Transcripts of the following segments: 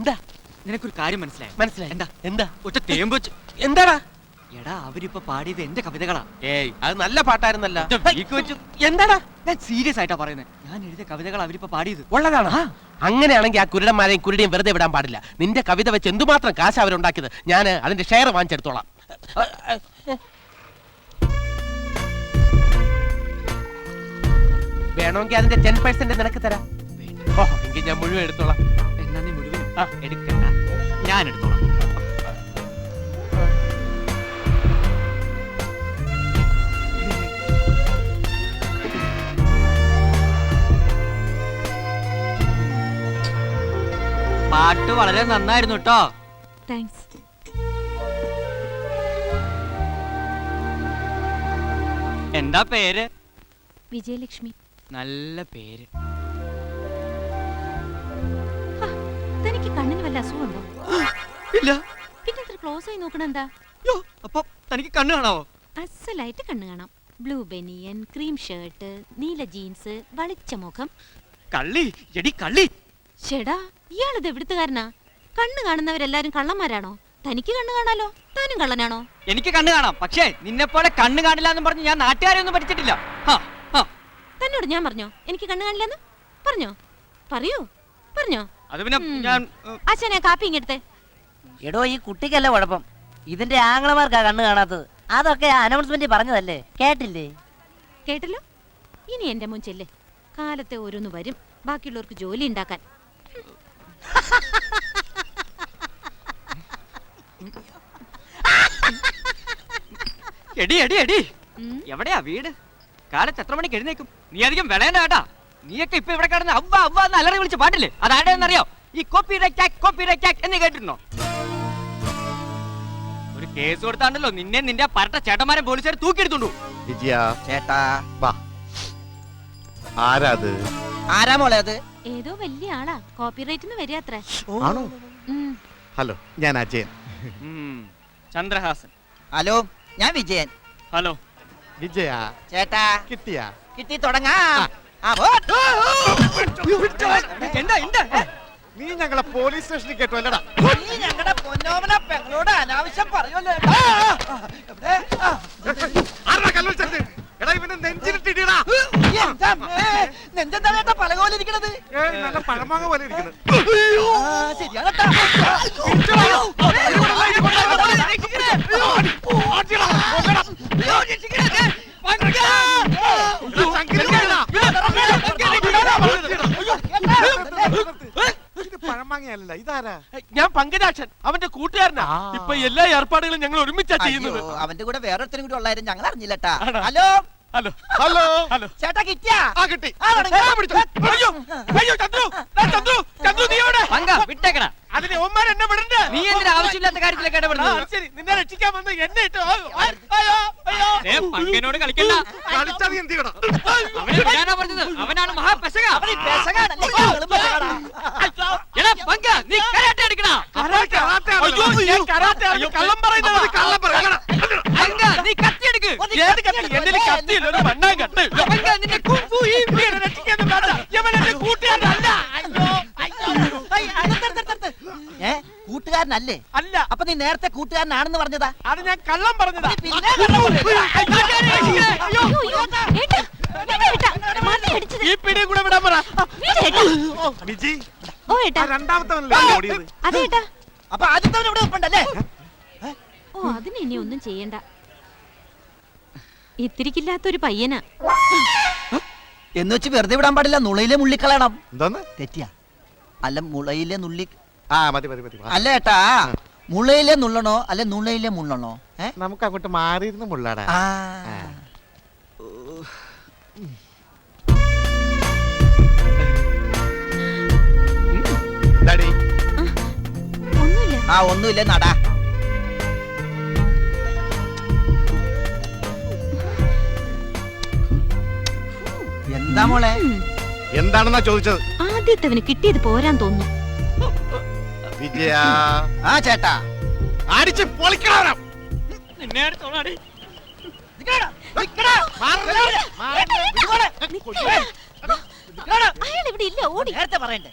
എന്താ? നിനക്കൊരു കാര്യം മനസ്സിലായി? മനസ്സിലായി. എന്താ? എന്താ? ഒറ്റ തേമ്പ് വെച്ച്. എന്താടാ? എടാ അവരിപ്പോ പാടിയത് എന്റെ കവിതകളാ. ഏയ് അത് നല്ല പാട്ടായിരുന്നല്ല. എന്താടാ? ഞാൻ സീരിയസ് ആയിട്ടാ പറയുന്നത്. ഞാൻ എഴുതിയ കവിതകൾ അവരിപ്പോ പാടിയത് ഉള്ളതാണ്. അങ്ങനെയാണെങ്കിൽ ആ കുരുടന്മാരെയും കുരുടിയും വെറുതെ വിടാൻ പാടില്ല. നിന്റെ കവിത വെച്ച് എന്തുമാത്രം കാശ് അവരുണ്ടാക്കിയത്. ഞാൻ അതിന്റെ ഷെയർ വാങ്ങിച്ചെടുത്തോളാം. വേണമെങ്കിൽ അതിന്റെ 10% നിനക്ക് തരാം. ഓഹോ, എങ്കിൽ ഞാൻ മുഴുവൻ എടുത്തോളാം. എന്നാ നീ മുഴുവനും എടുക്കണ്ട, ഞാൻ എടുത്തോളാം. പാട്ട് വളരെ നന്നായിരുന്നു കേട്ടോ. താങ്ക്സ്. എന്താ പേര്? വിജയലക്ഷ്മി. നല്ല പേര്. തനിക്ക് കണ്ണിന് വല്ല അസുഖമുണ്ടോ? ഇല്ല. പിന്നെ ഇത്ര ക്ലോസ് ആയി നോക്കണ എന്താ? അപ്പൊ തനിക്ക് കണ്ണ് കാണാവോ? അസലായിട്ട് കണ്ണ് കാണാം. ബ്ലൂ ബനിയൻ, ക്രീം ഷർട്ട്, നീല ജീൻസ്, വളിച്ച മുഖം. കള്ളി എടി കള്ളി. ചേടാ, ഇയാളിത് എവിടുത്തുകാരനാ? കണ്ണ് കാണുന്നവരെല്ലാരും കള്ളന്മാരാണോ? തനിക്ക് കണ്ണ് കാണാലോ, താനും കള്ളനാണോ? എനിക്ക് കണ്ണ് കാണാം, പക്ഷേ നിന്നെ പോലെ കണ്ണ് കാണില്ല എന്ന് പറഞ്ഞ് ഞാൻ നാട്ടുകാരെ ഒന്നും പഠിച്ചിട്ടില്ല. തന്നോട് ഞാൻ പറഞ്ഞോ എനിക്ക് കണ്ണ് കാണില്ലെന്ന്? പറഞ്ഞോ? പറയൂ, പറഞ്ഞോ? അത് പിന്നെ ഞാൻ അച്ഛനെ കാപ്പി ഇങ്ങെടുത്തേ. എടോ, ഈ കുട്ടിക്കല്ല കുഴപ്പം, ഇതിന്റെ ആംഗ്ലമാർക്കാ കണ്ണ് കാണാത്തത്. അതൊക്കെ അനൗൺസ്മെന്റ് പറഞ്ഞതല്ലേ, കേട്ടില്ലേ? കേട്ടല്ലോ. ഇനി എന്റെ മുൻ ചെല്ലേ. കാലത്തെ ഓരോന്ന് വരും ബാക്കിയുള്ളവർക്ക് ജോലി ഉണ്ടാക്കാൻ. എടി എടി എടി, എവിടെയാ വീട്? കാലത്ത് എത്ര മണിക്ക് എഴുന്നേക്കും? നീ അധികം വിളയണ്ട കേട്ടാ. നീയൊക്കെ ഇപ്പൊ ഇവിടെ കിടന്ന് അവ്വ അവ്വ എന്ന് അലറി വിളിച്ച് പാട്ടില്ലേ, അതാരെന്നറിയോ? ഈ കോപ്പി റൈറ്റ് എന്ന് കേട്ടിരുന്നോ? ഒരു കേസ് കൊടുത്താണ്ടല്ലോ നിന്നെ നിന്റെ പരട്ട ചേട്ടന്മാരെ പോലീസുകാർ തൂക്കിയെടുത്തുണ്ടു. വിജയ ചേട്ടാ, വാ. ആരാത്? ആരാ മോളെ അത്? ഏതോ വലിയ ആളാ, കോപ്പിറൈറ്റിന് വരികത്രേ. ആണോ? ഹലോ, ഞാൻ അജയൻ. ചന്ദ്രഹാസൻ. ഹലോ, ഞാൻ വിജയൻ. ഹലോ വിജയ. ചേട്ടാ, കിട്ടിയാ? കിട്ടി, തുടങ്ങാം. എന്താ എന്താ? നീ ഞങ്ങളെ പോലീസ് സ്റ്റേഷനിൽ കേട്ടോ അല്ലടാ? നീ ഞങ്ങളുടെ പൊന്നോമന പെങ്ങളോട് അനാവശ്യം പറയുമല്ലോ. നെഞ്ചെന്താ പലകോലിരിക്കണത്? നല്ല പഴമാങ്ങ പോലെ ഇരിക്കുന്നത്. ശരിയാണ്. പഴമാങ്ങയല്ല, ഇതാരാ? ഞാൻ പങ്കജാക്ഷൻ, അവന്റെ കൂട്ടുകാരനാ. ഇപ്പൊ എല്ലാ ഏർപ്പാടുകളും ഞങ്ങൾ ഒരുമിച്ചാ ചെയ്യുന്നത്. അവന്റെ കൂടെ വേറൊരുത്തരും കൂടി ഉള്ളായിരുന്നു, ഞങ്ങൾ അറിഞ്ഞില്ലട്ടാ. Hello hello hello hello. ചേട്ടാ, കിട്ടിയാ? കിട്ടി. അയ്യോ അയ്യോ, ചന്ദ്രു ചന്ദ്രു ചന്ദ്രു, നീ എവിടെ? വിട്ടേക്കടാ. അതിന് ഒമാർ എന്നെ വിടണ്ട. നീ എന്തിനാ ആവശ്യമില്ലാത്ത കാര്യത്തിലൊക്കെ ഇടപെടുന്നത്? ശരി, നിന്നെ രക്ഷിക്കാൻ വന്ന് എന്നെ ഇട്ടു. അയ്യോ, പങ്കനോട് കളിക്കണ്ട. കളിച്ചാ നീ എന്ത് ചെയ്യണം? അവനെ വിടാനാ പറഞ്ഞത്. അവനാണ് മഹാപെശക. എടാ പങ്ക, നീ കരാട്ടെ എടുക്കണ. കള്ളം പറയുന്നത്. കള്ളം പറയണം. പങ്ക, നീ കത്തി എടുക്ക്. ഏത് കത്തി? എന്റെ കത്തിയില്ല, ഒരു മണ്ണാൻ കട്ട്. പങ്ക, നിന്നെ കുംഫു ഈ രക്ഷിക്കാനും വേണ്ട. ഇവൻ എന്റെ കൂട്ടുകാരനല്ല. കൂട്ടുകാരനല്ലേ? അല്ല. അപ്പൊ നീ നേരത്തെ കൂട്ടുകാരനാണെന്ന് പറഞ്ഞതാ? അത് ഞാൻ കള്ളം പറഞ്ഞതാ. പിന്നെ ഈ പിടിയും കൂടെ വിടാൻ പറ. വിജി, ഓ ഏട്ടാ. രണ്ടാമത്തെ ഓടിയത്. അതേട്ടാ. അപ്പൊ ആദ്യത്തെ ഇവിടെ ഉണ്ടല്ലേ? ഓ, അതിന് ഇനി ഒന്നും ചെയ്യണ്ട. ഇത്തിരിക്കില്ലാത്തൊരു പയ്യനാ. എന്ന് വെച്ച് വെറുതെ വിടാൻ പാടില്ല, നുളയിലെ മുള്ളിക്കളയണം. എന്തോന്ന്? തെറ്റിയാ? അല്ല, മുളയിലെ നുള്ളി. മതി മതി മതി. അല്ല ഏട്ടാ, മുളയിലെ നുള്ളണോ അല്ല നുള്ളയിലെ മുള്ളണോ? നമുക്ക് അങ്ങോട്ട് മാറിയിരുന്ന് മുള്ളാടാ. ഒന്നുമില്ല. ഒന്നുമില്ല, നടാ. എന്താ മോളെ? എന്താണെന്നാ ചോദിച്ചത്? ആദ്യത്തവന് കിട്ടിയത് പോരാൻ തോന്നുന്നു. വിജയ. ചേട്ടാ, അടിച്ച് പൊളിക്കണം. നിന്നെ അടുത്തോളാടി. അയാൾ ഇവിടെ ഇല്ല, ഓടി. നേരത്തെ പറയണ്ടേ?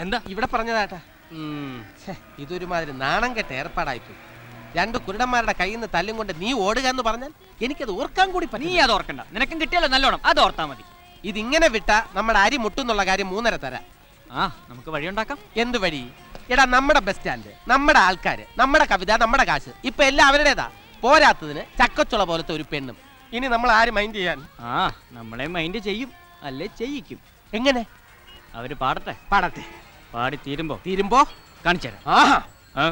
എന്താ ഇവിടെ പറഞ്ഞതാട്ടാ? ഇതൊരുമാതിരി നാണം കെട്ട ഏർപ്പാടായിപ്പോയി. രണ്ടു കുരുടന്മാരുടെ കയ്യിൽ നിന്ന് തല്ലും കൊണ്ട് നീ ഓടുക എന്ന് പറഞ്ഞാൽ എനിക്കത് ഓർക്കാൻ കൂടി നീ പറ്റില്ല. അത് ഓർക്കണ്ട, നിനക്കും കിട്ടിയല്ലോ നല്ലോണം, അത് ഓർത്താ മതി. ഇതിങ്ങനെ വിട്ടാ നമ്മുടെ അരി മുട്ടുന്നുള്ള കാര്യം 3.5 തരാം. ആ നമുക്ക് വഴിയുണ്ടാക്കാം. എന്ത് വഴി? എടാ, നമ്മുടെ ബസ് സ്റ്റാൻഡ്, നമ്മുടെ ആൾക്കാര്, നമ്മുടെ കവിത, നമ്മുടെ കാശ്, ഇപ്പൊ എല്ലാം അവരുടേതാ. പോരാത്തതിന് ചക്കച്ചുള പോലത്തെ ഒരു പെണ്ണും. ഇനി നമ്മൾ ആര് മൈൻഡ് ചെയ്യാൻ? ആ നമ്മളെ മൈൻഡ് ചെയ്യും, അല്ലേ ചെയ്യിക്കും. എങ്ങനെ? അവര് പാടട്ടെ. പാടട്ടെ. പാടി തീരുമ്പോ കാണിച്ചു തരാം. ആഹാ. ആ.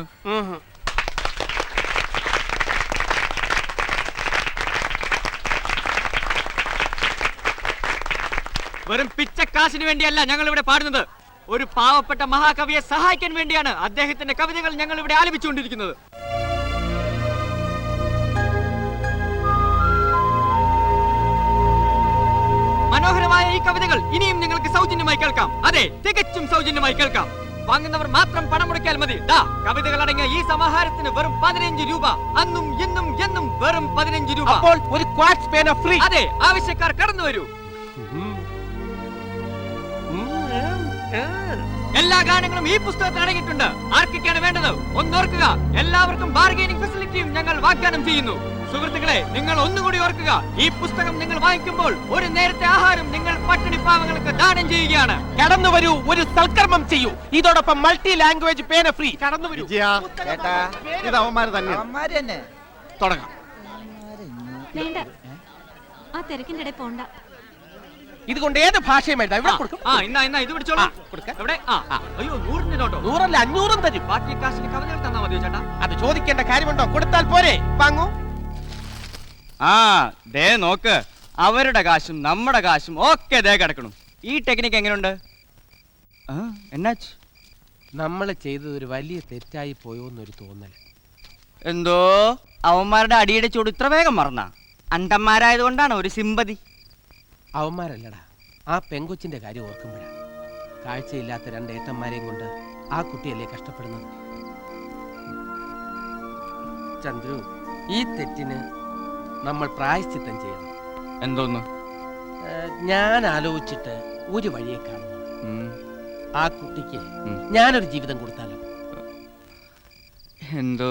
വെറും പിച്ചക്കാശിന് വേണ്ടിയല്ല ഞങ്ങൾ ഇവിടെ പാടുന്നത്. ഒരു പാവപ്പെട്ട മഹാകവിയെ സഹായിക്കാൻ വേണ്ടിയാണ് അദ്ദേഹത്തിന്റെ കവിതകൾ ഞങ്ങൾ ഇവിടെ ആലപിച്ചുകൊണ്ടിരിക്കുന്നത്. മനോഹരമായ ഈ കവിതകൾ ഇനിയും നിങ്ങൾക്ക് സൗജന്യമായി കേൾക്കാം. അതെ, തികച്ചും സൗജന്യമായി കേൾക്കാം. വാങ്ങുന്നവർ മാത്രം പണം മുടക്കിയാൽ മതി. ദാ കവിതകൾ അടങ്ങിയ ഈ സമാഹാരത്തിന് വെറും 15 രൂപ. അന്നും ഇന്നും എന്നും വെറും 15 രൂപ. അപ്പോൾ ഒരു ക്വാർട്സ് പേന ഫ്രീ. അതെ, ആവശ്യക്കാർ കടന്നു വരൂ. എല്ലാ ഗാനങ്ങളും ഈ പുസ്തകത്തിൽ അടങ്ങിയിട്ടുണ്ട്. ആർക്കൊക്കെയാണ് വേണ്ടത് ഒന്നോർക്കുക. എല്ലാവർക്കും ബാർഗൈനിങ് ഫെസിലിറ്റിയും ഞങ്ങൾ വാഗ്ദാനം ചെയ്യുന്നു. സുഹൃത്തുക്കളെ, നിങ്ങൾ ഒന്നുകൂടി ഓർക്കുക, ഈ പുസ്തകം നിങ്ങൾ വാങ്ങിക്കുമ്പോൾ ഒരു നേരത്തെ ആഹാരം നിങ്ങൾ പട്ടിണി പാവങ്ങൾക്ക് ദാനം ചെയ്യുകയാണ്. കടന്നു വരൂ, ഒരു സൽക്കർമ്മം ചെയ്യൂ. ഇതോടൊപ്പം മൾട്ടി ലാംഗ്വേജ് പേന ഫ്രീ. കടന്നു വരൂ. വിജയ, ചേട്ടാ, ഇത് അവന്മാര് തന്നെ. തുടങ്ങാം. വേണ്ട, ആ തിരക്കിന്റെ ഇടയിൽ പോണ്ട. ഇതുകൊണ്ട് ഏത് ഭാഷയും വേണ്ട. ഇവിടെ കൊടുക്കും. ഇന്നാ ഇത് പിടിച്ചോളൂ. കൊടുക്കാം. എവിടെ? അയ്യോ, 100 നോട്ടോ. 100 അല്ല 500 തരും. ബാക്കി കാശിന് കവിതകൾ തന്നാ മതിയോ ചേട്ടാ? അത് ചോദിക്കേണ്ട കാര്യമുണ്ടോ? കൊടുത്താൽ പോരെ. വാങ്ങൂ. ദേ നോക്ക്, അവരുടെ കാശും നമ്മുടെ കാശും ഒക്കെ ദേ കിടക്കണം. ഈ ടെക്നിക്ക് എങ്ങനെയുണ്ട്? എന്നാച്ച്? നമ്മൾ ചെയ്തത് ഒരു വലിയ തെറ്റായി പോയോന്നൊരു തോന്നൽ. എന്തോ അവന്മാരുടെ അടിയുടെ ചൂട് ഇത്ര വേഗം മറന്ന? അണ്ടന്മാരായതുകൊണ്ടാണ് ഒരു സിമ്പതി. അവന്മാരല്ലടാ, ആ പെങ്കൊച്ചിന്റെ കാര്യം ഓർക്കുമ്പോഴാണ്. കാഴ്ചയില്ലാത്ത 2 ഏട്ടന്മാരെയും കൊണ്ട് ആ കുട്ടിയല്ലേ കഷ്ടപ്പെടുന്നത്. ചന്ദ്രു, ഈ തെറ്റിന് നമ്മൾ പ്രായശ്ചിത്തം ചെയ്യണം. എന്തോന്ന്? ഞാൻ ആലോചിച്ചിട്ട് ഒരു വഴിയെ കാണുന്നു. ആ കുട്ടിക്ക് ഞാനൊരു ജീവിതം കൊടുത്താലോ? എന്തോ?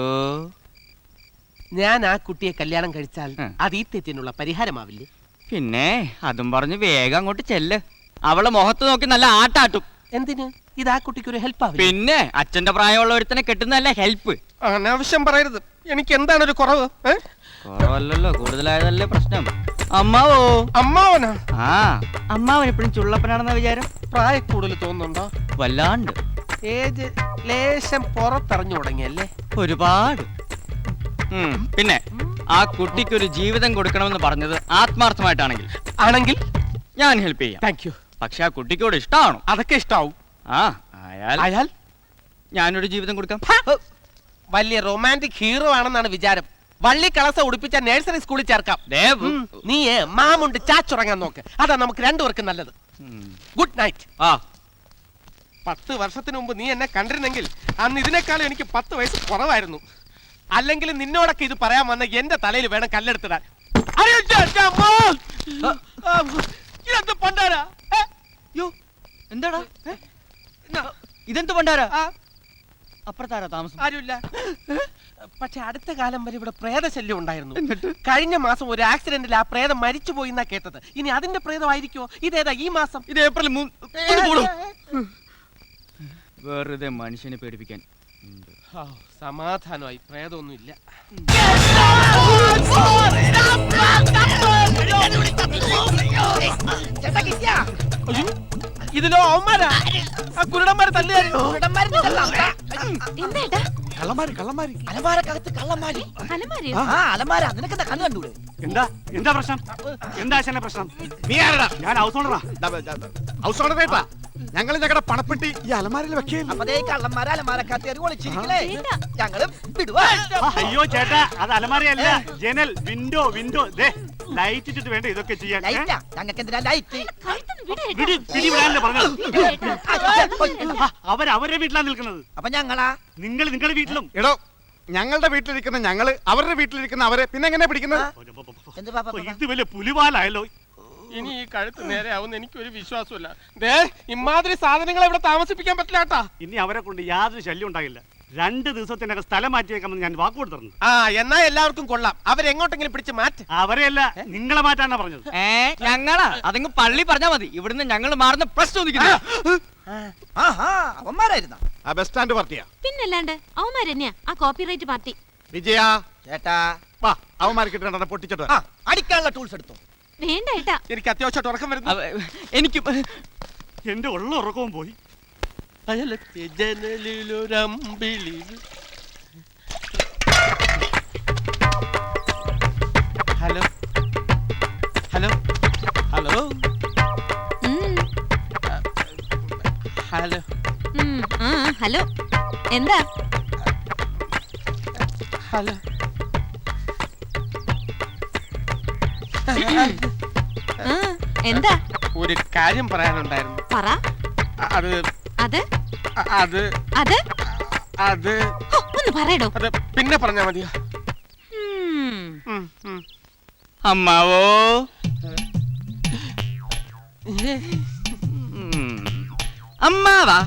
ഞാൻ ആ കുട്ടിയെ കല്യാണം കഴിച്ചാൽ അത് ഈ തെറ്റിനുള്ള പരിഹാരമാവില്ലേ? പിന്നെ അതും പറഞ്ഞ് വേഗം അങ്ങോട്ട് ചെല്ല്. അവളെ മുഖത്ത് നോക്കി നല്ല ആട്ടാട്ടും. എന്തിന്? ഇത് ആ കുട്ടിക്ക് ഒരു ഹെൽപ്പ് ആവില്ല? പിന്നെ അച്ഛന്റെ പ്രായമുള്ള ഒരുത്തനെ കെട്ടുന്നതല്ല ഹെൽപ്പ്. അനാവശ്യം പറയരുത്. എനിക്ക് എന്താണ് ഒരു കുറവ്? കുറവല്ലല്ലോ, കൂടുതലായതല്ലേ പ്രശ്നം. അമ്മാവോ? അമ്മാവനാ? അമ്മാവൻ എപ്പോഴും ചുള്ളപ്പനാണെന്ന വിചാരം? പ്രായക്കൂടുതൽ തോന്നുന്നുണ്ടോ? വല്ലാണ്ട്. ഏജ് ലേശം പുറത്തറിഞ്ഞു തുടങ്ങിയല്ലേ? ഒരുപാട്. പിന്നെ ആ കുട്ടിക്ക് ഒരു ജീവിതം കൊടുക്കണമെന്ന് പറഞ്ഞത് ആത്മാർത്ഥമായിട്ടാണെങ്കിൽ ആണെങ്കിൽ ഞാൻ ഹെൽപ്പ് ചെയ്യാം. Thank you. പക്ഷെ ആ കുട്ടിക്കോട് ഇഷ്ടമാണോ? അതൊക്കെ ഇഷ്ടാവും. അയാൾ ഞാനൊരു ജീവിതം കൊടുക്കാം. വലിയ റൊമാൻറ്റിക് ഹീറോ ആണെന്നാണ് വിചാരം. വള്ളി കളസ ഉടുപ്പിച്ച നഴ്സറി സ്കൂളിൽ ചേർക്കാം. നീ മാമുണ്ട് ചാച്ചുറങ്ങാൻ നോക്ക്. അതാ നമുക്ക് 2 പേർക്കും നല്ലത്. Good night. 10 വർഷത്തിന് മുമ്പ് നീ എന്നെ കണ്ടിരുന്നെങ്കിൽ അന്ന് ഇതിനേക്കാളും എനിക്ക് 10 വയസ്സ് കുറവായിരുന്നു. അല്ലെങ്കിൽ നിന്നോടൊക്കെ ഇത് പറയാൻ വന്ന എന്റെ തലയിൽ വേണം കല്ലെടുത്തിടാൻ. എന്താടാ ഇതെന്ത് പണ്ടാരാ? അപ്പുറത്താരാ താമസം? ആരുമില്ല. പക്ഷെ അടുത്ത കാലം വരെ ഇവിടെ പ്രേതശല്യം ഉണ്ടായിരുന്നു. കഴിഞ്ഞ മാസം ഒരു ആക്സിഡന്റിൽ ആ പ്രേതം മരിച്ചുപോയി എന്നാ കേട്ടത്. ഇനി അതിന്റെ പ്രേതമായിരിക്കോ? ഇതേതാ ഈ മാസം? ഇത് ഏപ്രിൽ 3. വെറുതെ മനുഷ്യനെ പേടിപ്പിക്കാൻ. സമാധാനമായി. പ്രേതമൊന്നും ഇല്ല. ഇതിലോ അവന്മാരാ? ആ കുരുടന്മാരെ തല്ലുകാരോ? എന്താ അലമാരക്കകത്ത് കള്ളന്മാര്. അലമാരയോ? അലമാര നിനക്കെന്താ കണ്ണു കണ്ടൂടെ? എന്താ പ്രശ്നം? എന്താ പ്രശ്നം? നീ ആരടാ? ഞാൻ ഹൗസ് ഓണറാ. ഹൗസ് ഓണർ കേട്ടാ? ഞങ്ങൾ ഞങ്ങളുടെ പണപ്പെട്ടി ഈ അലമാരയിൽ വെക്കേ. അപ്പൊ കള്ളന്മാരെ അലമാരക്കകത്ത് ഒളിച്ചിരിക്കലേ. ഞങ്ങളും വിടുവാ. അയ്യോ ചേട്ടാ, അത് അലമാരയല്ല, ജനൽ, വിൻഡോ. ലൈറ്റ് ഇട്ടിട്ട് വേണ്ട ഇതൊക്കെ ചെയ്യാൻ. ഞങ്ങൾക്ക് എന്തിനാ ലൈറ്റ്? പിടിവിടാനല്ലേ പറഞ്ഞത്? അവരെ വീട്ടിലാണ് നിൽക്കുന്നത്. അപ്പൊ ഞങ്ങളാ? നിങ്ങൾ നിങ്ങളുടെ വീട്ടിലും. എടോ, ഞങ്ങളുടെ വീട്ടിലിരിക്കുന്ന ഞങ്ങള് അവരുടെ വീട്ടിലിരിക്കുന്ന അവരെ പിന്നെ എങ്ങനെ പിടിക്കുന്നത്? ഇത് വലിയ പുലിവാലായല്ലോ. ഇനി ഈ കഴുത്ത് നേരെ ആവുന്ന എനിക്കൊരു വിശ്വാസമില്ല. ദേ ഇമാതിരി സാധനങ്ങൾ ഇവിടെ താമസിപ്പിക്കാൻ പറ്റില്ല കേട്ടാ. ഇനി അവരെ കൊണ്ട് യാതൊരു ശല്യം ഉണ്ടാകില്ല. 2 ദിവസത്തിനകം സ്ഥലം മാറ്റിയേക്കാമെന്ന് ഞാൻ വാക്ക് കൊടുത്തിരുന്നു. ആ എന്നാ എല്ലാവർക്കും കൊള്ളാം. അവരെങ്ങോട്ടെങ്കിലും പിടിച്ച് മാറ്റ്. അവരെയല്ല, നിങ്ങളെ മാറ്റാനാ പറഞ്ഞത്. ഞങ്ങളാ അതങ്ങ് പള്ളി പറഞ്ഞാ മതി. ഇവിടുന്ന് ഞങ്ങൾ മാറുന്ന പ്രശ്നം ആഹാ അവന്മാരായിരുന്ന ആ ബസ് സ്റ്റാൻഡ് പാർട്ടിയാ. പിന്നല്ലാണ്ട് അവന്മാരെന്നെയാ ആ കോപ്പിറൈറ്റ് പാർട്ടി. വിജയ ചേട്ടാ വാ, അവന്മാർക്ക് ഇട്ടിട്ട് പൊട്ടിച്ചിട്ട് ആ അടിക്കാനുള്ള ടൂൾസ് എടുത്തു. വേണ്ട ഏട്ടാ. എനിക്ക് അത്യാവശ്യമായിട്ട് ഉറക്കം വരുന്നു. എനിക്ക് എന്റെ ഉള്ള ഉറക്കവും പോയി. അയലത്തെ ജനലിലൊരമ്പിളി. ഹലോ ഹലോ ഹലോ ഉം, ഹലോ ആ ഹലോ എന്താ? ഹലോ ആ എന്താ? ഒരു കാര്യം പറയാനുണ്ടായിരുന്നു. പറ. അത് അത് അത് അത് അത് ഹോ, ഒന്ന് പറയടോ. അത് പിന്നെ പറഞ്ഞാ മതിയോ? ഉം. അമ്മാവോ അമ്മാവാ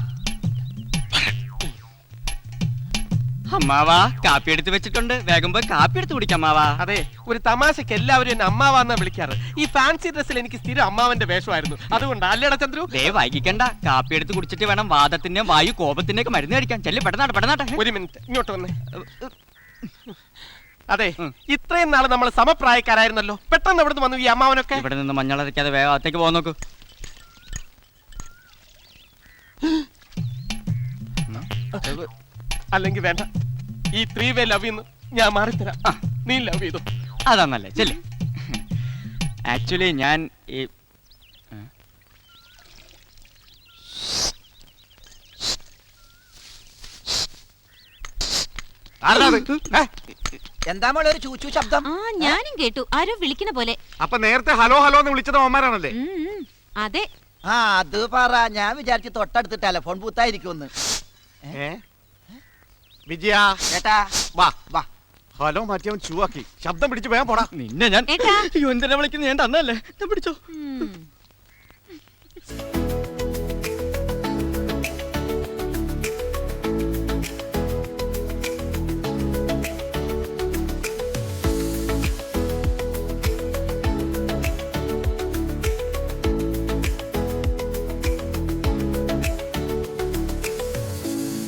അമ്മാവാ കാപ്പി എടുത്ത് വെച്ചിട്ടുണ്ട്. വേഗം പോയി കാപ്പി എടുത്ത് കുടിക്കാം അമ്മാവാ. അതെ, ഒരു തമാശക്ക് എല്ലാവരും എന്നെ അമ്മാവാന്നാ വിളിക്കാറ്. ഈ ഫാൻസി ഡ്രസ്സിൽ എനിക്ക് സ്ഥിരം അമ്മാവന്റെ വേഷമായിരുന്നു. അതുകൊണ്ട് അല്ലേടാ ചന്ദ്രു. ദേ വൈകിക്കണ്ട. കാപ്പി എടുത്ത് കുടിച്ചിട്ട് വേണം വാദത്തിന്റെ വായു കോപത്തിന്റെ ഒക്കെ മരുന്ന് കഴിക്കാൻ. ചെല്ലി പെട്ടെന്നാട്ടെ. ഒരു മിനിറ്റ് ഇങ്ങോട്ട് വന്നേ. അതെ, ഇത്രയും നാള് നമ്മൾ സമപ്രായക്കാരായിരുന്നല്ലോ. പെട്ടെന്ന് എവിടെ വന്നു ഈ അമ്മാവനൊക്കെ? ഇവിടെ നിന്ന് മഞ്ഞളരയ്ക്കാതെ വേഗത്തേക്ക് പോകാൻ നോക്കൂ. അല്ലെങ്കിൽ വേണ്ട, ഈ 3 വേ ലവ് ഞാൻ മാറിത്തരാം. നീ ലവ് ചെയ്തു. അതാന്നല്ലേ ചെല്ലി. ആക്ച്വലി ഞാൻ ഈ എന്താ മോളെ ഒരു ചൂച്ചു ശബ്ദം? ആ ഞാനും കേട്ടു, ആരോ വിളിക്കുന്ന പോലെ. അപ്പൊ നേരത്തെ ഹലോ ഹലോ എന്ന് വിളിച്ചത് അവന്മാരാണല്ലേ? അതെ. ആ അത് പറ. ഞാൻ വിചാരിച്ചു തൊട്ടടുത്ത് ടെലഫോൺ ബൂത്തായിരിക്കുമെന്ന്. വിജയ ചേട്ടാ വാ വാ. ഹലോ മാറ്റിയവൻ ചൂവാക്കി. ശബ്ദം പിടിച്ച് വേഗം പോടാ. നിന്നെ ഞാൻ ഏട്ടാ. എന്തിനാ വിളിക്കുന്നത്? ഞാൻ തന്നല്ലേ, പിടിച്ചോ. ഉം.